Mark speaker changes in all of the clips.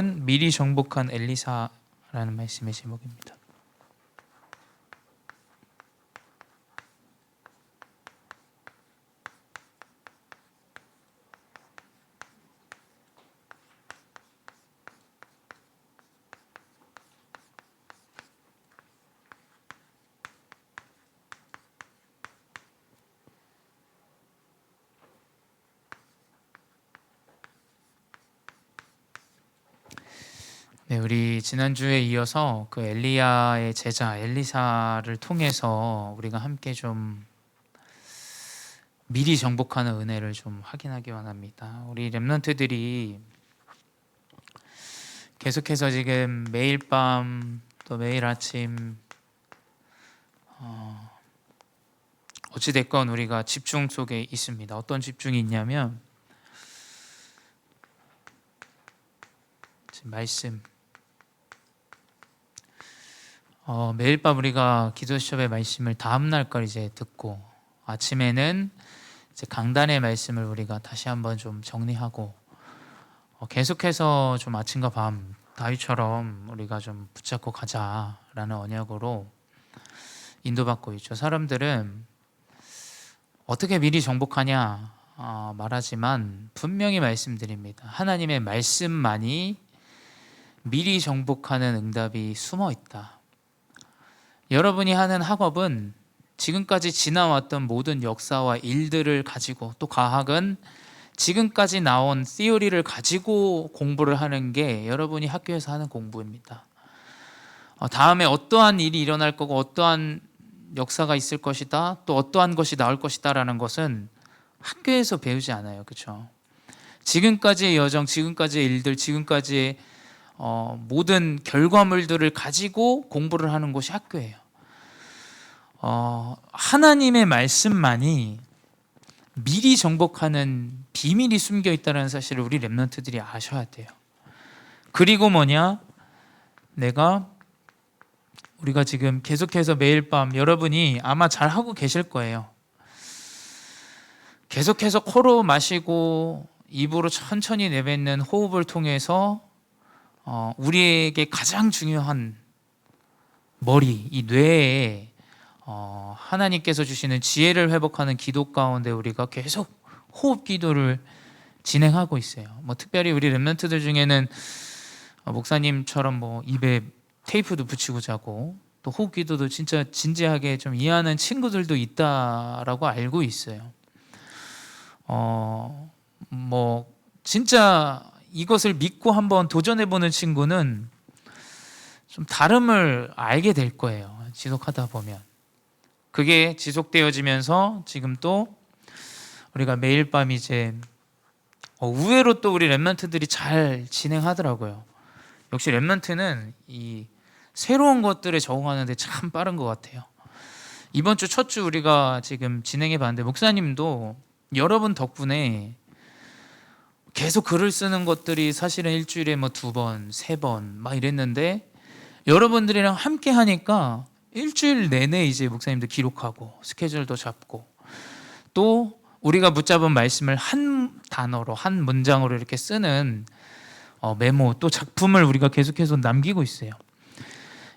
Speaker 1: 미리 정복한 엘리사라는 말씀의 제목입니다. 네, 우리 지난주에 이어서 그 엘리야의 제자 엘리사를 통해서 우리가 함께 좀 미리 정복하는 은혜를 좀 확인하기 원합니다. 우리 렘넌트들이 계속해서 지금 매일 밤 또 매일 아침 어찌됐건 우리가 집중 속에 있습니다. 어떤 집중이 있냐면 지금 말씀 매일 밤 우리가 기도 수업의 말씀을 다음 날 걸 이제 듣고 아침에는 이제 강단의 말씀을 우리가 다시 한번 좀 정리하고 계속해서 좀 아침과 밤 다윗처럼 우리가 좀 붙잡고 가자라는 언약으로 인도받고 있죠. 사람들은 어떻게 미리 정복하냐 말하지만 분명히 말씀드립니다. 하나님의 말씀만이 미리 정복하는 응답이 숨어 있다. 여러분이 하는 학업은 지금까지 지나왔던 모든 역사와 일들을 가지고, 또 과학은 지금까지 나온 시어리를 가지고 공부를 하는 게 여러분이 학교에서 하는 공부입니다. 다음에 어떠한 일이 일어날 거고 어떠한 역사가 있을 것이다, 또 어떠한 것이 나올 것이다 라는 것은 학교에서 배우지 않아요. 그렇죠? 지금까지의 여정, 지금까지의 일들, 지금까지의 모든 결과물들을 가지고 공부를 하는 곳이 학교예요. 하나님의 말씀만이 미리 정복하는 비밀이 숨겨 있다는 사실을 우리 렘넌트들이 아셔야 돼요. 그리고 뭐냐? 우리가 지금 계속해서 매일 밤 여러분이 아마 잘 하고 계실 거예요. 계속해서 코로 마시고 입으로 천천히 내뱉는 호흡을 통해서 우리에게 가장 중요한 머리, 이 뇌에 하나님께서 주시는 지혜를 회복하는 기도 가운데 우리가 계속 호흡 기도를 진행하고 있어요. 특별히 우리 렘넌트들 중에는 목사님처럼 입에 테이프도 붙이고 자고 또 호흡 기도도 진짜 진지하게 좀 이해하는 친구들도 있다라고 알고 있어요. 진짜 이것을 믿고 한번 도전해보는 친구는 좀 다름을 알게 될 거예요. 지속하다 보면. 그게 지속되어지면서 지금 또 우리가 매일 밤 이제 의외로 또 우리 렘넌트들이 잘 진행하더라고요. 역시 렘넌트는 이 새로운 것들에 적응하는데 참 빠른 것 같아요. 이번 주 첫 주 우리가 지금 진행해 봤는데 목사님도 여러분 덕분에 계속 글을 쓰는 것들이 사실은 일주일에 2번, 3번 막 이랬는데 여러분들이랑 함께 하니까 일주일 내내 이제 목사님도 기록하고 스케줄도 잡고 또 우리가 붙잡은 말씀을 한 단어로 한 문장으로 이렇게 쓰는 메모 또 작품을 우리가 계속해서 남기고 있어요.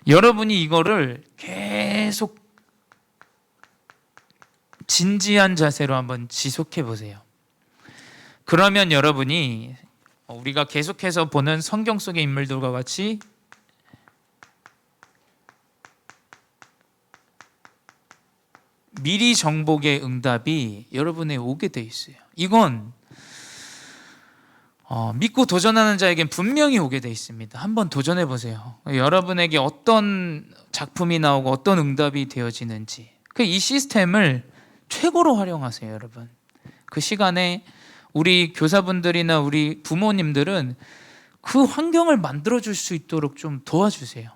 Speaker 1: 여러분이 이거를 계속 진지한 자세로 한번 지속해 보세요. 그러면 여러분이 우리가 계속해서 보는 성경 속의 인물들과 같이 미리 정복의 응답이 여러분에 오게 돼 있어요. 이건 믿고 도전하는 자에겐 분명히 오게 돼 있습니다. 한번 도전해 보세요. 여러분에게 어떤 작품이 나오고 어떤 응답이 되어지는지 이 시스템을 최고로 활용하세요. 여러분 그 시간에 우리 교사분들이나 우리 부모님들은 그 환경을 만들어줄 수 있도록 좀 도와주세요.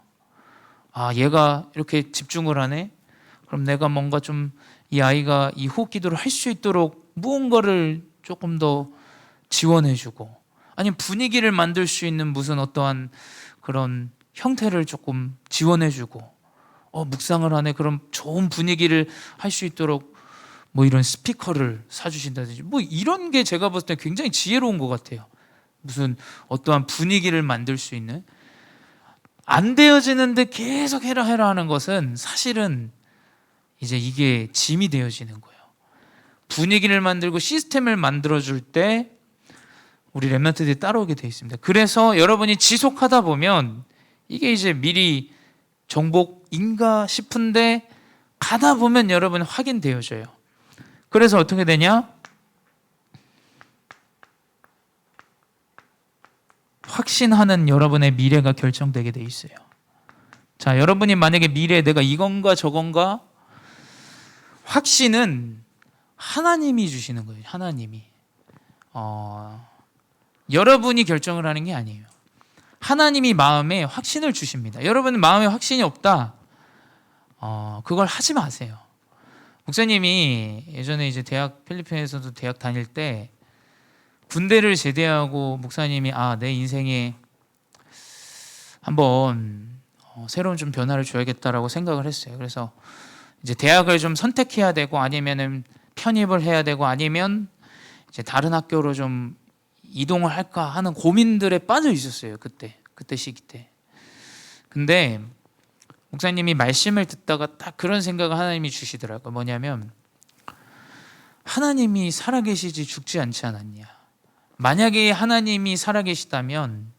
Speaker 1: 얘가 이렇게 집중을 하네? 그럼 내가 뭔가 좀 이 아이가 이 호흡 기도를 할 수 있도록 무언가를 조금 더 지원해주고, 아니면 분위기를 만들 수 있는 무슨 어떠한 그런 형태를 조금 지원해주고, 묵상을 하네? 그럼 좋은 분위기를 할 수 있도록 이런 스피커를 사주신다든지 이런 게 제가 봤을 때 굉장히 지혜로운 것 같아요. 무슨 어떠한 분위기를 만들 수 있는, 안 되어지는데 계속 해라 하는 것은 사실은 이제 이게 짐이 되어지는 거예요. 분위기를 만들고 시스템을 만들어줄 때 우리 렘넌트들이 따라오게 되어 있습니다. 그래서 여러분이 지속하다 보면 이게 이제 미리 정복인가 싶은데 가다 보면 여러분 확인되어져요. 그래서 어떻게 되냐? 확신하는 여러분의 미래가 결정되게 돼 있어요. 자, 여러분이 만약에 미래에 내가 이건가 저건가, 확신은 하나님이 주시는 거예요. 하나님이 여러분이 결정을 하는 게 아니에요. 하나님이 마음에 확신을 주십니다. 여러분 마음에 확신이 없다, 그걸 하지 마세요. 목사님이 예전에 이제 필리핀에서도 대학 다닐 때 군대를 제대하고 목사님이 내 인생에 한번 새로운 좀 변화를 줘야겠다라고 생각을 했어요. 그래서 이제 대학을 좀 선택해야 되고 아니면은 편입을 해야 되고 아니면 이제 다른 학교로 좀 이동을 할까 하는 고민들에 빠져 있었어요. 그때 시기 때. 근데 목사님이 말씀을 듣다가 딱 그런 생각을 하나님이 주시더라고요. 뭐냐면 하나님이 살아계시지 죽지 않지 않았냐. 만약에 하나님이 살아계시다면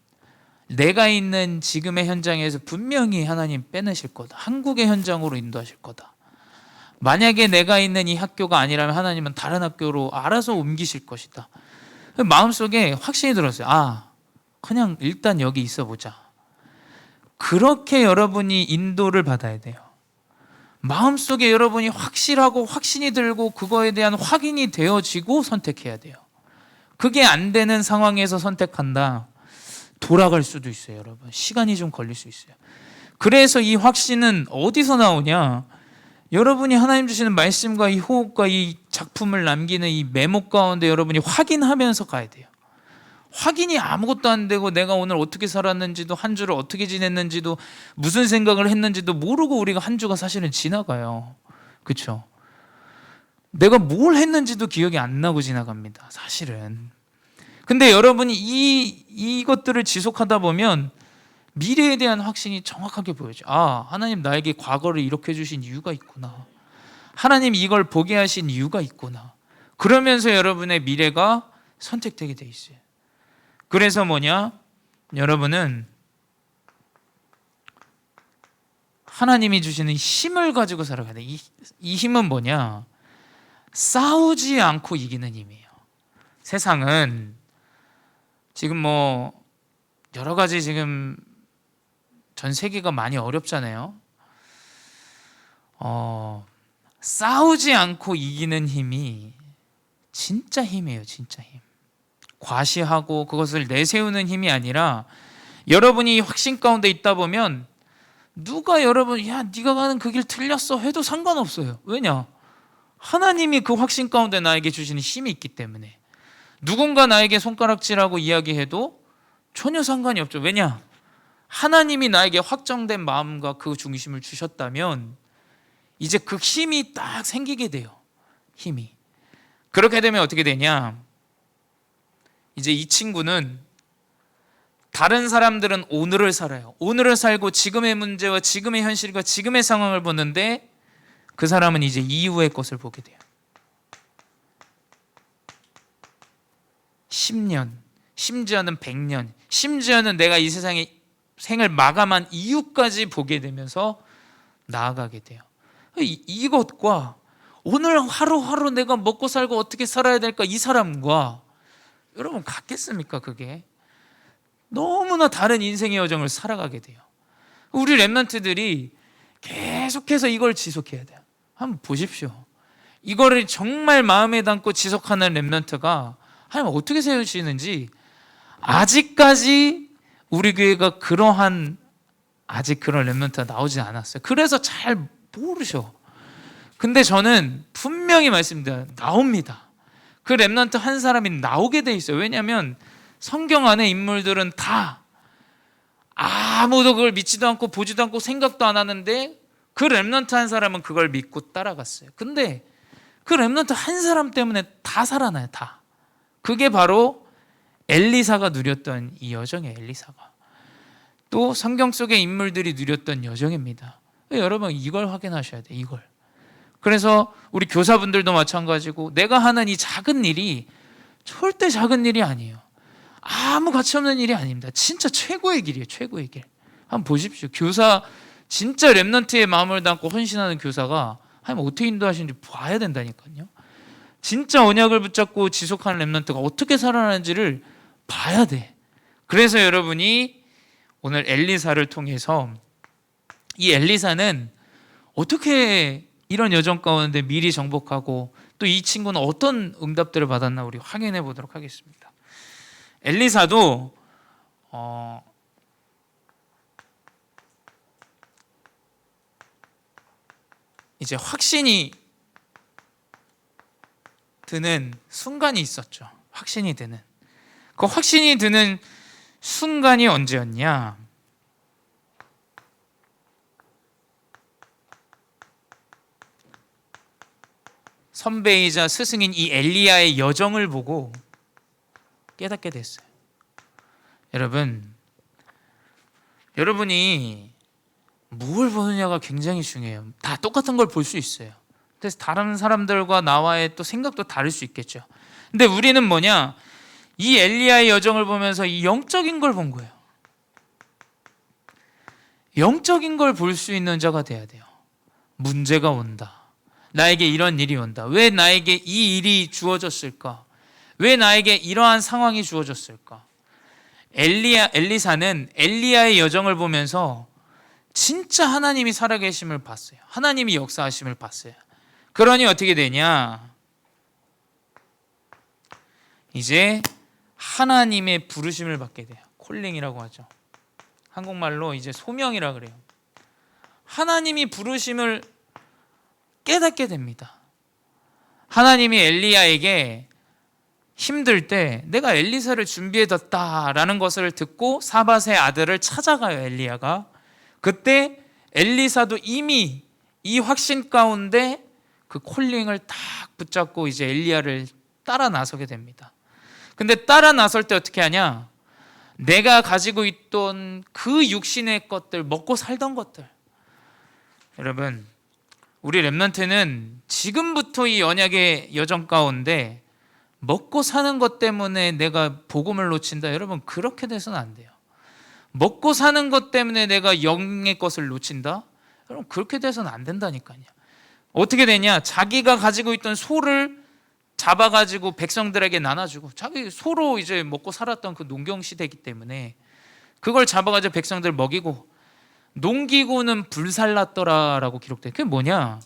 Speaker 1: 내가 있는 지금의 현장에서 분명히 하나님 빼내실 거다. 한국의 현장으로 인도하실 거다. 만약에 내가 있는 이 학교가 아니라면 하나님은 다른 학교로 알아서 옮기실 것이다. 마음속에 확신이 들었어요. 그냥 일단 여기 있어 보자. 그렇게 여러분이 인도를 받아야 돼요. 마음속에 여러분이 확실하고 확신이 들고 그거에 대한 확인이 되어지고 선택해야 돼요. 그게 안 되는 상황에서 선택한다, 돌아갈 수도 있어요. 여러분 시간이 좀 걸릴 수 있어요. 그래서 이 확신은 어디서 나오냐? 여러분이 하나님 주시는 말씀과 이 호흡과 이 작품을 남기는 이 메모 가운데 여러분이 확인하면서 가야 돼요. 확인이 아무것도 안 되고 내가 오늘 어떻게 살았는지도, 한 주를 어떻게 지냈는지도, 무슨 생각을 했는지도 모르고 우리가 한 주가 사실은 지나가요. 그렇죠? 내가 뭘 했는지도 기억이 안 나고 지나갑니다, 사실은. 근데 여러분이 이것들을 지속하다 보면 미래에 대한 확신이 정확하게 보여져. 하나님 나에게 과거를 이렇게 주신 이유가 있구나. 하나님 이걸 보게 하신 이유가 있구나. 그러면서 여러분의 미래가 선택되게 돼 있어요. 그래서 뭐냐? 여러분은 하나님이 주시는 힘을 가지고 살아가야 돼. 이 힘은 뭐냐? 싸우지 않고 이기는 힘이에요. 세상은 지금 여러 가지 지금 전 세계가 많이 어렵잖아요. 싸우지 않고 이기는 힘이 진짜 힘이에요. 진짜 힘. 과시하고 그것을 내세우는 힘이 아니라, 여러분이 확신 가운데 있다 보면 누가 여러분 네가 가는 그 길 틀렸어 해도 상관없어요. 왜냐? 하나님이 그 확신 가운데 나에게 주시는 힘이 있기 때문에. 누군가 나에게 손가락질하고 이야기해도 전혀 상관이 없죠. 왜냐? 하나님이 나에게 확정된 마음과 그 중심을 주셨다면 이제 그 힘이 딱 생기게 돼요. 힘이. 그렇게 되면 어떻게 되냐? 이제 이 친구는, 다른 사람들은 오늘을 살아요. 오늘을 살고 지금의 문제와 지금의 현실과 지금의 상황을 보는데, 그 사람은 이제 이후의 것을 보게 돼요. 10년, 심지어는 100년, 심지어는 내가 이 세상에 생을 마감한 이유까지 보게 되면서 나아가게 돼요. 이것과 오늘 하루하루 내가 먹고 살고 어떻게 살아야 될까, 이 사람과 여러분 같겠습니까? 그게 너무나 다른 인생의 여정을 살아가게 돼요. 우리 렘넌트들이 계속해서 이걸 지속해야 돼요. 한번 보십시오. 이거를 정말 마음에 담고 지속하는 렘넌트가 하나님 어떻게 세우시는지, 아직까지 우리 교회가 아직 그런 렘넌트가 나오지 않았어요. 그래서 잘 모르셔. 근데 저는 분명히 말씀드려요. 나옵니다. 그 렘넌트 한 사람이 나오게 돼 있어요. 왜냐하면 성경 안에 인물들은 다 아무도 그걸 믿지도 않고 보지도 않고 생각도 안 하는데, 그 렘넌트 한 사람은 그걸 믿고 따라갔어요. 근데 그 렘넌트 한 사람 때문에 다 살아나요. 다. 그게 바로 엘리사가 누렸던 이 여정의 엘리사가 또 성경 속의 인물들이 누렸던 여정입니다. 여러분 이걸 확인하셔야 돼요. 이걸. 그래서 우리 교사분들도 마찬가지고 내가 하는 이 작은 일이 절대 작은 일이 아니에요. 아무 가치 없는 일이 아닙니다. 진짜 최고의 길이에요. 최고의 길. 한번 보십시오. 교사 진짜 렘넌트의 마음을 담고 헌신하는 교사가 하나님 어떻게 인도하시는지 봐야 된다니까요. 진짜 언약을 붙잡고 지속하는 렘넌트가 어떻게 살아나는지를 봐야 돼. 그래서 여러분이 오늘 엘리사를 통해서 이 엘리사는 어떻게 이런 여정 가운데 미리 정복하고 또 이 친구는 어떤 응답들을 받았나 우리 확인해 보도록 하겠습니다. 엘리사도 이제 확신이 드는 순간이 있었죠. 확신이 드는. 그 확신이 드는 순간이 언제였냐? 선배이자 스승인 이 엘리야의 여정을 보고 깨닫게 됐어요. 여러분이 뭘 보느냐가 굉장히 중요해요. 다 똑같은 걸 볼 수 있어요. 그래서 다른 사람들과 나와의 또 생각도 다를 수 있겠죠. 근데 우리는 뭐냐? 이 엘리야의 여정을 보면서 이 영적인 걸 본 거예요. 영적인 걸 볼 수 있는 자가 돼야 돼요. 문제가 온다. 나에게 이런 일이 온다. 왜 나에게 이 일이 주어졌을까? 왜 나에게 이러한 상황이 주어졌을까? 엘리사는 엘리야의 여정을 보면서 진짜 하나님이 살아계심을 봤어요. 하나님이 역사하심을 봤어요. 그러니 어떻게 되냐? 이제 하나님의 부르심을 받게 돼요. 콜링이라고 하죠. 한국말로 이제 소명이라 그래요. 하나님이 부르심을 깨닫게 됩니다. 하나님이 엘리야에게 힘들 때 내가 엘리사를 준비해뒀다라는 것을 듣고 사밧의 아들을 찾아가요. 엘리야가. 그때 엘리사도 이미 이 확신 가운데 그 콜링을 딱 붙잡고 이제 엘리야를 따라 나서게 됩니다. 근데 따라 나설 때 어떻게 하냐? 내가 가지고 있던 그 육신의 것들, 먹고 살던 것들. 여러분, 우리 렘넌트는 지금부터 이 언약의 여정 가운데 먹고 사는 것 때문에 내가 복음을 놓친다. 여러분, 그렇게 돼서는 안 돼요. 먹고 사는 것 때문에 내가 영의 것을 놓친다. 여러분, 그렇게 돼서는 안 된다니까요. 어떻게 되냐? 자기가 가지고 있던 소를 잡아가지고 백성들에게 나눠주고, 자기 소로 이제 먹고 살았던 그 농경 시대이기 때문에 그걸 잡아가지고 백성들 먹이고, 농기구는 불살랐더라라고 기록돼. 그게 뭐냐?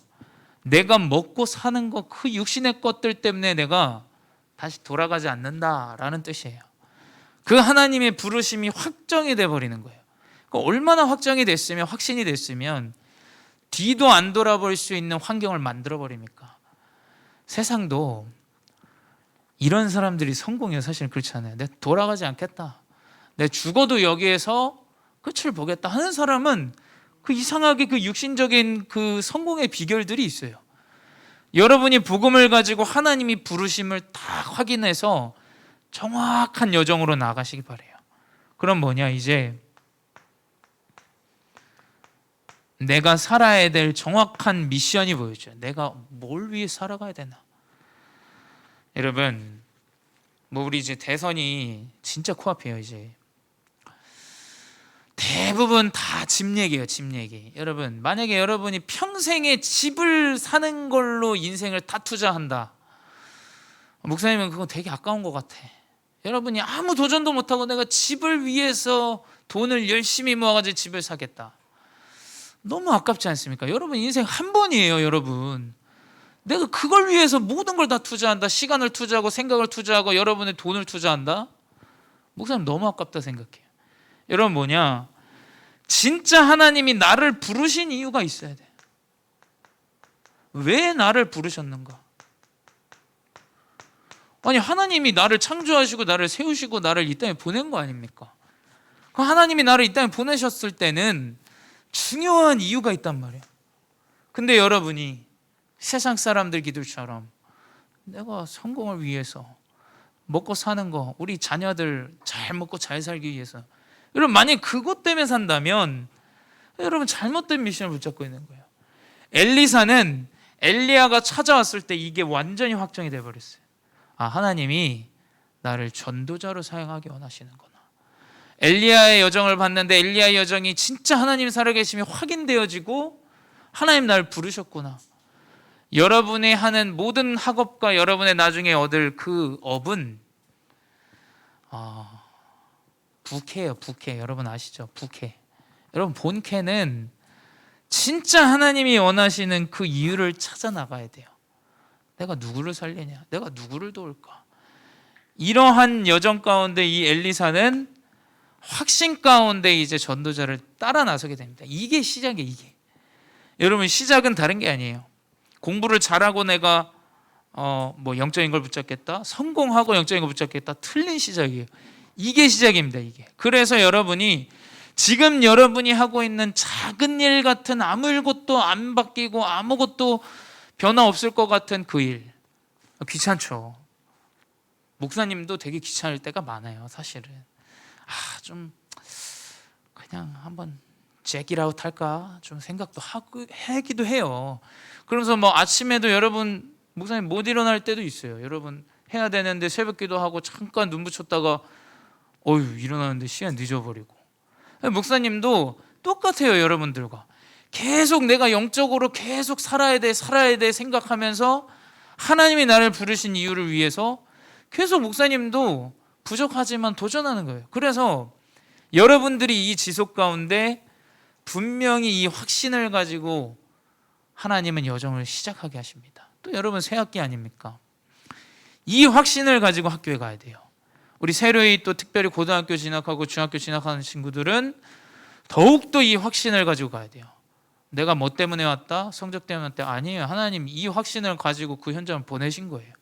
Speaker 1: 내가 먹고 사는 것, 그 육신의 것들 때문에 내가 다시 돌아가지 않는다라는 뜻이에요. 그 하나님의 부르심이 확정이 돼 버리는 거예요. 얼마나 확정이 됐으면, 확신이 됐으면 뒤도 안 돌아볼 수 있는 환경을 만들어 버립니까? 세상도 이런 사람들이 성공해요. 사실은 그렇지 않아요. 내가 돌아가지 않겠다, 내가 죽어도 여기에서 끝을 보겠다 하는 사람은 그 이상하게 그 육신적인 그 성공의 비결들이 있어요. 여러분이 복음을 가지고 하나님이 부르심을 다 확인해서 정확한 여정으로 나가시기 바라요. 그럼 뭐냐? 이제 내가 살아야 될 정확한 미션이 보여줘요. 내가 뭘 위해 살아가야 되나? 여러분, 우리 이제 대선이 진짜 코앞이에요. 이제 대부분 다 집 얘기예요. 집 얘기. 여러분, 만약에 여러분이 평생에 집을 사는 걸로 인생을 다 투자한다, 목사님은 그거 되게 아까운 것 같아. 여러분이 아무 도전도 못하고 내가 집을 위해서 돈을 열심히 모아가지고 집을 사겠다, 너무 아깝지 않습니까? 여러분 인생 한 번이에요. 여러분, 내가 그걸 위해서 모든 걸 다 투자한다, 시간을 투자하고 생각을 투자하고 여러분의 돈을 투자한다? 목사님 너무 아깝다 생각해요. 여러분 뭐냐? 진짜 하나님이 나를 부르신 이유가 있어야 돼. 왜 나를 부르셨는가? 아니, 하나님이 나를 창조하시고 나를 세우시고 나를 이 땅에 보낸 거 아닙니까? 그 하나님이 나를 이 땅에 보내셨을 때는 중요한 이유가 있단 말이에요. 근데 여러분이 세상 사람들 기도처럼 내가 성공을 위해서, 먹고 사는 거, 우리 자녀들 잘 먹고 잘 살기 위해서. 여러분 만약 그것 때문에 산다면 여러분 잘못된 미션을 붙잡고 있는 거예요. 엘리사는 엘리야가 찾아왔을 때 이게 완전히 확정이 돼버렸어요. 아, 하나님이 나를 전도자로 사용하기 원하시는구나. 엘리야의 여정을 봤는데 엘리야의 여정이 진짜 하나님 살아계심이 확인되어지고 하나님 나를 부르셨구나. 여러분이 하는 모든 학업과 여러분의 나중에 얻을 그 업은 부캐예요. 부캐. 여러분 아시죠? 부캐. 여러분 본캐는 진짜 하나님이 원하시는 그 이유를 찾아 나가야 돼요. 내가 누구를 살리냐? 내가 누구를 도울까? 이러한 여정 가운데 이 엘리사는 확신 가운데 이제 전도자를 따라 나서게 됩니다. 이게 시작이에요. 이게. 여러분 시작은 다른 게 아니에요. 공부를 잘하고 내가 영적인 걸 붙잡겠다, 성공하고 영적인 걸 붙잡겠다, 틀린 시작이에요. 이게 시작입니다. 이게. 그래서 여러분이 지금 여러분이 하고 있는 작은 일 같은 아무것도 안 바뀌고 아무것도 변화 없을 것 같은 그 일, 귀찮죠. 목사님도 되게 귀찮을 때가 많아요. 사실은 좀 그냥 한번 잭이라웃 할까 좀 생각도 하기도 해요. 그러면서 아침에도 여러분 목사님 못 일어날 때도 있어요. 여러분 해야 되는데 새벽기도 하고 잠깐 눈 붙였다가 일어나는데 시간 늦어버리고. 목사님도 똑같아요. 여러분들과 계속 내가 영적으로 계속 살아야 돼 생각하면서 하나님이 나를 부르신 이유를 위해서 계속 목사님도 부족하지만 도전하는 거예요. 그래서 여러분들이 이 지속 가운데 분명히 이 확신을 가지고 하나님은 여정을 시작하게 하십니다. 또 여러분 새 학기 아닙니까? 이 확신을 가지고 학교에 가야 돼요. 우리 새로이 또 특별히 고등학교 진학하고 중학교 진학하는 친구들은 더욱더 이 확신을 가지고 가야 돼요. 내가 뭐 때문에 왔다? 성적 때문에 왔다? 아니에요. 하나님 이 확신을 가지고 그 현장을 보내신 거예요.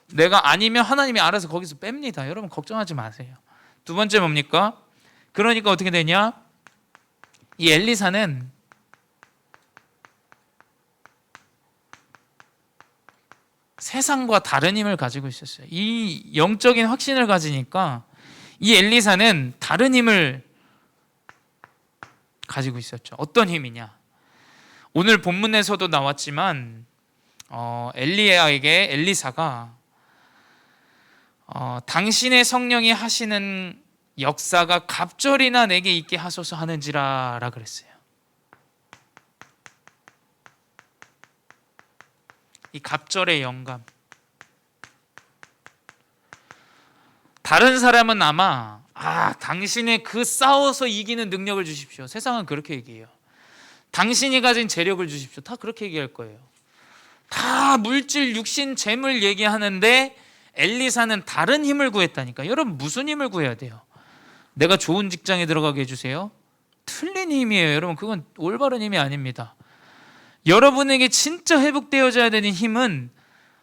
Speaker 1: 내가 아니면 하나님이 알아서 거기서 뺍니다. 여러분 걱정하지 마세요. 두 번째 뭡니까? 그러니까 어떻게 되냐? 이 엘리사는 세상과 다른 힘을 가지고 있었어요. 이 영적인 확신을 가지니까 이 엘리사는 다른 힘을 가지고 있었죠. 어떤 힘이냐? 오늘 본문에서도 나왔지만 엘리사가 당신의 성령이 하시는 역사가 갑절이나 내게 있게 하소서 하는지라라 그랬어요. 이 갑절의 영감. 다른 사람은 아마 당신의 그 싸워서 이기는 능력을 주십시오. 세상은 그렇게 얘기해요. 당신이 가진 재력을 주십시오. 다 그렇게 얘기할 거예요. 다 물질, 육신, 재물 얘기하는데 엘리사는 다른 힘을 구했다니까. 여러분 무슨 힘을 구해야 돼요? 내가 좋은 직장에 들어가게 해주세요? 틀린 힘이에요. 여러분 그건 올바른 힘이 아닙니다. 여러분에게 진짜 회복되어져야 되는 힘은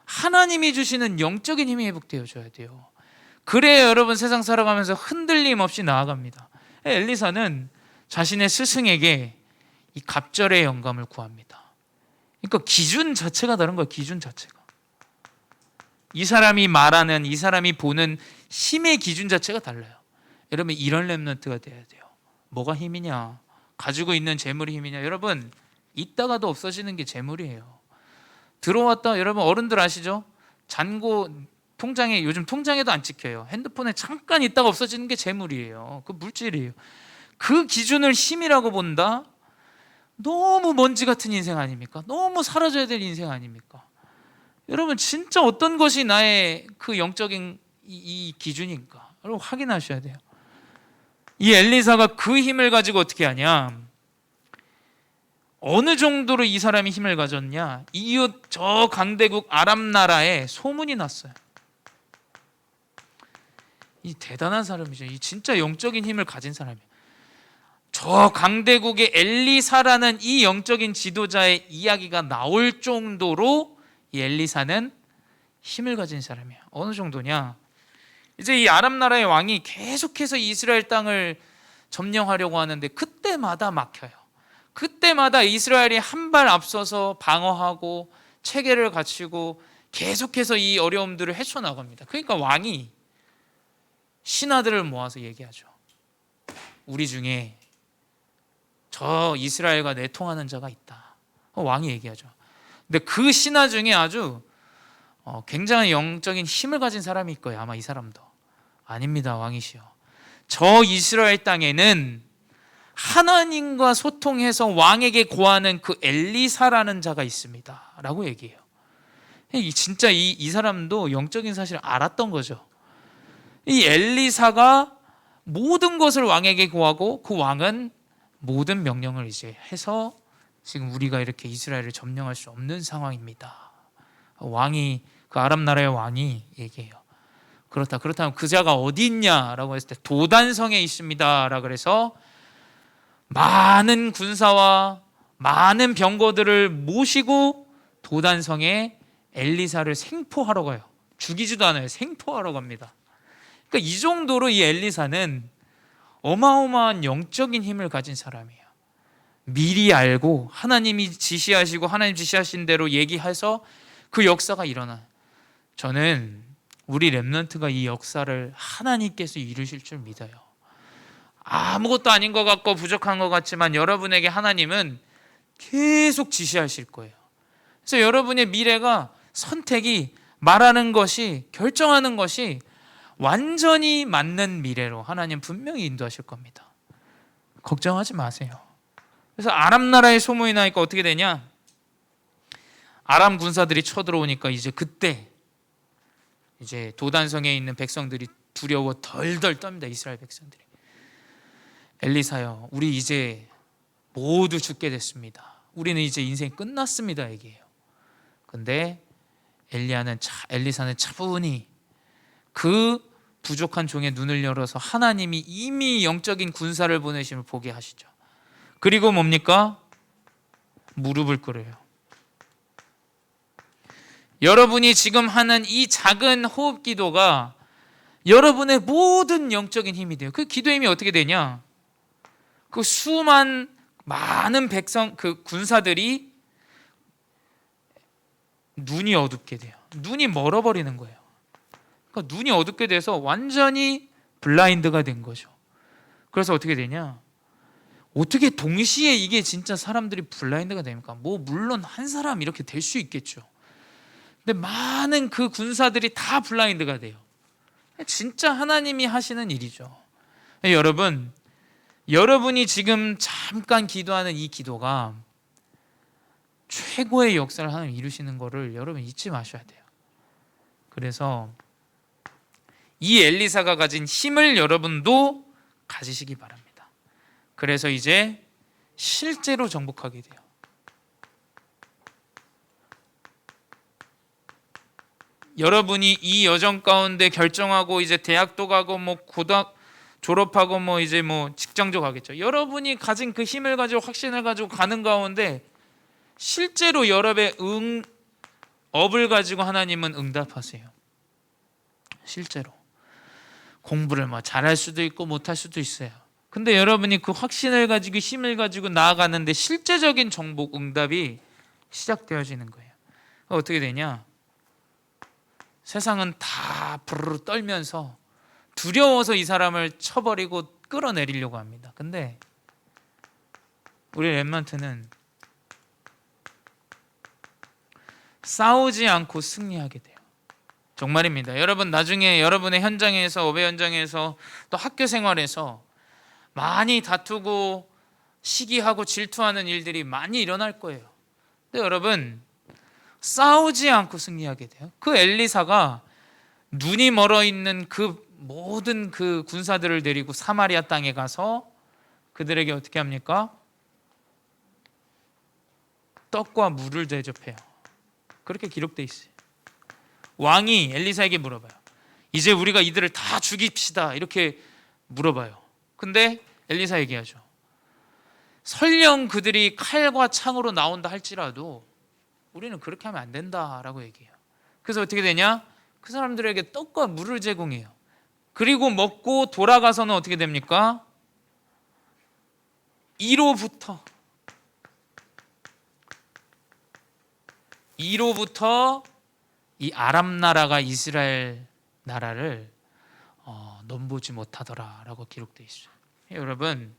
Speaker 1: 하나님이 주시는 영적인 힘이 회복되어져야 돼요. 그래야 여러분 세상 살아가면서 흔들림 없이 나아갑니다. 엘리사는 자신의 스승에게 이 갑절의 영감을 구합니다. 그러니까 기준 자체가 다른 거예요. 기준 자체가. 이 사람이 말하는, 이 사람이 보는 힘의 기준 자체가 달라요. 여러분 이런 렘넌트가 돼야 돼요. 뭐가 힘이냐? 가지고 있는 재물이 힘이냐? 여러분 있다가도 없어지는 게 재물이에요. 들어왔다, 여러분 어른들 아시죠? 잔고 통장에, 요즘 통장에도 안 찍혀요. 핸드폰에 잠깐 있다가 없어지는 게 재물이에요. 그 물질이에요. 그 기준을 힘이라고 본다? 너무 먼지 같은 인생 아닙니까? 너무 사라져야 될 인생 아닙니까? 여러분 진짜 어떤 것이 나의 그 영적인 이 기준인가? 여러분 확인하셔야 돼요. 이 엘리사가 그 힘을 가지고 어떻게 하냐? 어느 정도로 이 사람이 힘을 가졌냐? 이웃 저 강대국 아람 나라에 소문이 났어요. 이 대단한 사람이죠. 이 진짜 영적인 힘을 가진 사람이에요. 저 강대국의 엘리사라는 이 영적인 지도자의 이야기가 나올 정도로 이 엘리사는 힘을 가진 사람이에요. 어느 정도냐? 이제 이 아람 나라의 왕이 계속해서 이스라엘 땅을 점령하려고 하는데 그때마다 막혀요. 그때마다 이스라엘이 한 발 앞서서 방어하고 체계를 갖추고 계속해서 이 어려움들을 헤쳐나갑니다. 그러니까 왕이 신하들을 모아서 얘기하죠. 우리 중에 저 이스라엘과 내통하는 자가 있다. 왕이 얘기하죠. 근데 그 신하 중에 아주 굉장히 영적인 힘을 가진 사람이 있고요. 아마 이 사람도 아닙니다. 왕이시여, 저 이스라엘 땅에는 하나님과 소통해서 왕에게 고하는 그 엘리사라는 자가 있습니다 라고 얘기해요. 진짜 이 사람도 영적인 사실을 알았던 거죠. 이 엘리사가 모든 것을 왕에게 고하고 그 왕은 모든 명령을 이제 해서 지금 우리가 이렇게 이스라엘을 점령할 수 없는 상황입니다. 왕이, 그 아람 나라의 왕이 얘기해요. 그렇다면 그 자가 어디 있냐라고 했을 때 도단성에 있습니다라 그래서 많은 군사와 많은 병거들을 모시고 도단성에 엘리사를 생포하러 가요. 죽이지도 않아요. 생포하러 갑니다. 그러니까 이 정도로 이 엘리사는 어마어마한 영적인 힘을 가진 사람이에요. 미리 알고 하나님이 지시하시고 하나님 지시하신 대로 얘기해서 그 역사가 일어나요. 저는 우리 렘넌트가 이 역사를 하나님께서 이루실 줄 믿어요. 아무것도 아닌 것 같고 부족한 것 같지만 여러분에게 하나님은 계속 지시하실 거예요. 그래서 여러분의 미래가, 선택이, 말하는 것이, 결정하는 것이 완전히 맞는 미래로 하나님 분명히 인도하실 겁니다. 걱정하지 마세요. 그래서 아람 나라에 소문이 나니까 어떻게 되냐? 아람 군사들이 쳐들어오니까 이제 그때 이제 도단성에 있는 백성들이 두려워 덜덜 떱니다. 이스라엘 백성들이. 엘리사요, 우리 이제 모두 죽게 됐습니다. 우리는 이제 인생 끝났습니다 얘기해요. 근데 엘리사는 차분히 그 부족한 종의 눈을 열어서 하나님이 이미 영적인 군사를 보내심을 보게 하시죠. 그리고 뭡니까? 무릎을 꿇어요. 여러분이 지금 하는 이 작은 호흡 기도가 여러분의 모든 영적인 힘이 돼요. 그 기도의 힘이 어떻게 되냐? 그 많은 백성, 그 군사들이 눈이 어둡게 돼요. 눈이 멀어버리는 거예요. 그러니까 눈이 어둡게 돼서 완전히 블라인드가 된 거죠. 그래서 어떻게 되냐? 어떻게 동시에 이게 진짜 사람들이 블라인드가 됩니까? 물론 한 사람 이렇게 될 수 있겠죠. 근데 많은 그 군사들이 다 블라인드가 돼요. 진짜 하나님이 하시는 일이죠. 여러분이 지금 잠깐 기도하는 이 기도가 최고의 역사를 하나님 이루시는 것을 여러분 잊지 마셔야 돼요. 그래서 이 엘리사가 가진 힘을 여러분도 가지시기 바랍니다. 그래서 이제 실제로 정복하게 돼요. 여러분이 이 여정 가운데 결정하고 이제 대학도 가고 고등학교 졸업하고 이제 직장도 가겠죠. 여러분이 가진 그 힘을 가지고 확신을 가지고 가는 가운데 실제로 여러분의 업을 가지고 하나님은 응답하세요. 실제로 공부를 잘할 수도 있고 못할 수도 있어요. 근데 여러분이 그 확신을 가지고 힘을 가지고 나아가는데 실제적인 정복, 응답이 시작되어지는 거예요. 어떻게 되냐? 세상은 다 부르르 떨면서 두려워서 이 사람을 쳐버리고 끌어내리려고 합니다. 근데 우리 렘넌트는 싸우지 않고 승리하게 돼요. 정말입니다. 여러분, 나중에 여러분의 현장에서, 업의 현장에서, 또 학교 생활에서 많이 다투고 시기하고 질투하는 일들이 많이 일어날 거예요. 근데 여러분, 싸우지 않고 승리하게 돼요. 그 엘리사가 눈이 멀어 있는 그 모든 그 군사들을 데리고 사마리아 땅에 가서 그들에게 어떻게 합니까? 떡과 물을 대접해요. 그렇게 기록돼 있어요. 왕이 엘리사에게 물어봐요. 이제 우리가 이들을 다 죽입시다 이렇게 물어봐요. 근데 엘리사 얘기하죠. 설령 그들이 칼과 창으로 나온다 할지라도 우리는 그렇게 하면 안 된다라고 얘기해요. 그래서 어떻게 되냐? 그 사람들에게 떡과 물을 제공해요. 그리고 먹고 돌아가서는 어떻게 됩니까? 이로부터 이 아람 나라가 이스라엘 나라를 넘보지 못하더라라고 기록되어 있어요. 여러분,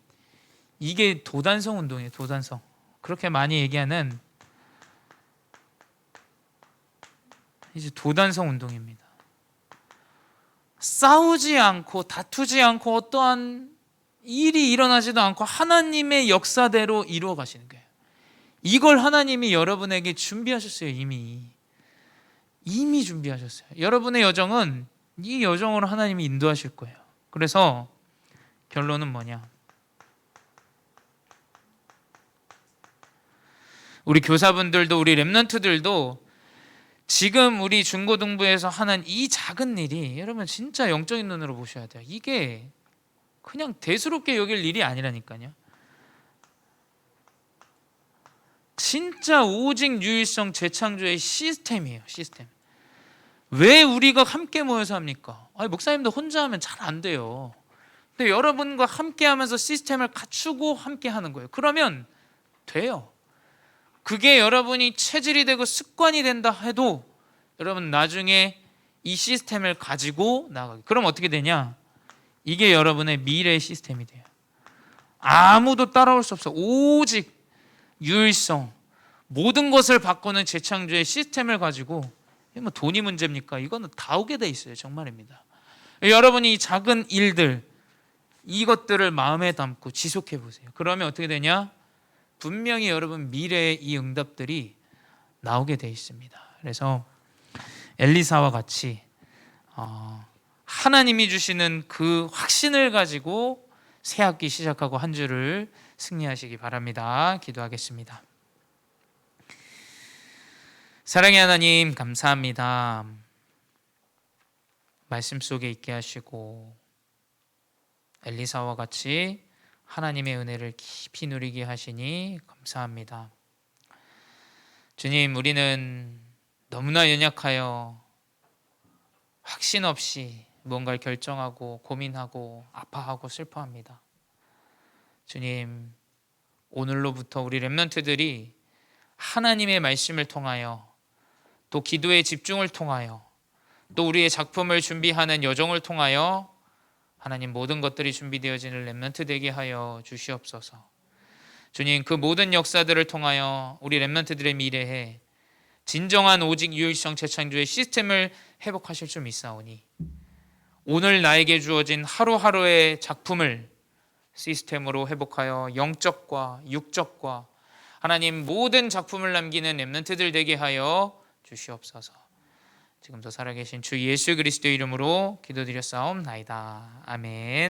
Speaker 1: 이게 도단성 운동이에요. 도단성. 그렇게 많이 얘기하는 이제 도단성 운동입니다. 싸우지 않고 다투지 않고 어떠한 일이 일어나지도 않고 하나님의 역사대로 이루어 가시는 거예요. 이걸 하나님이 여러분에게 준비하셨어요. 이미 준비하셨어요. 여러분의 여정은 이 여정으로 하나님이 인도하실 거예요. 그래서 결론은 뭐냐? 우리 교사분들도 우리 렘넌트들도 지금 우리 중고등부에서 하는 이 작은 일이 여러분 진짜 영적인 눈으로 보셔야 돼요. 이게 그냥 대수롭게 여길 일이 아니라니까요. 진짜 오직 유일성 재창조의 시스템이에요. 시스템. 왜 우리가 함께 모여서 합니까? 목사님도 혼자 하면 잘 안 돼요. 근데 여러분과 함께 하면서 시스템을 갖추고 함께 하는 거예요. 그러면 돼요. 그게 여러분이 체질이 되고 습관이 된다 해도 여러분 나중에 이 시스템을 가지고 나가게. 그럼 어떻게 되냐? 이게 여러분의 미래의 시스템이 돼요. 아무도 따라올 수 없어. 오직 유일성, 모든 것을 바꾸는 재창조의 시스템을 가지고, 뭐 돈이 문제입니까? 이거는 다 오게 돼 있어요. 정말입니다. 여러분이 이 작은 일들, 이것들을 마음에 담고 지속해 보세요. 그러면 어떻게 되냐? 분명히 여러분 미래의 이 응답들이 나오게 돼 있습니다. 그래서 엘리사와 같이 하나님이 주시는 그 확신을 가지고 새 학기 시작하고 한 주를 승리하시기 바랍니다. 기도하겠습니다. 사랑의 하나님, 감사합니다. 말씀 속에 있게 하시고 엘리사와 같이 하나님의 은혜를 깊이 누리게 하시니 감사합니다. 주님, 우리는 너무나 연약하여 확신 없이 뭔가를 결정하고 고민하고 아파하고 슬퍼합니다. 주님, 오늘로부터 우리 렘넌트들이 하나님의 말씀을 통하여 또 기도의 집중을 통하여 또 우리의 작품을 준비하는 여정을 통하여 하나님 모든 것들이 준비되어지는 렘넌트 되게 하여 주시옵소서. 주님, 그 모든 역사들을 통하여 우리 렘넌트들의 미래에 진정한 오직 유일성 재창조의 시스템을 회복하실 줄 믿사오니 오늘 나에게 주어진 하루하루의 작품을 시스템으로 회복하여 영적과 육적과 하나님 모든 작품을 남기는 렘넌트들 되게 하여 주시옵소서. 지금도 살아계신 주 예수 그리스도의 이름으로 기도드렸사옵나이다. 아멘.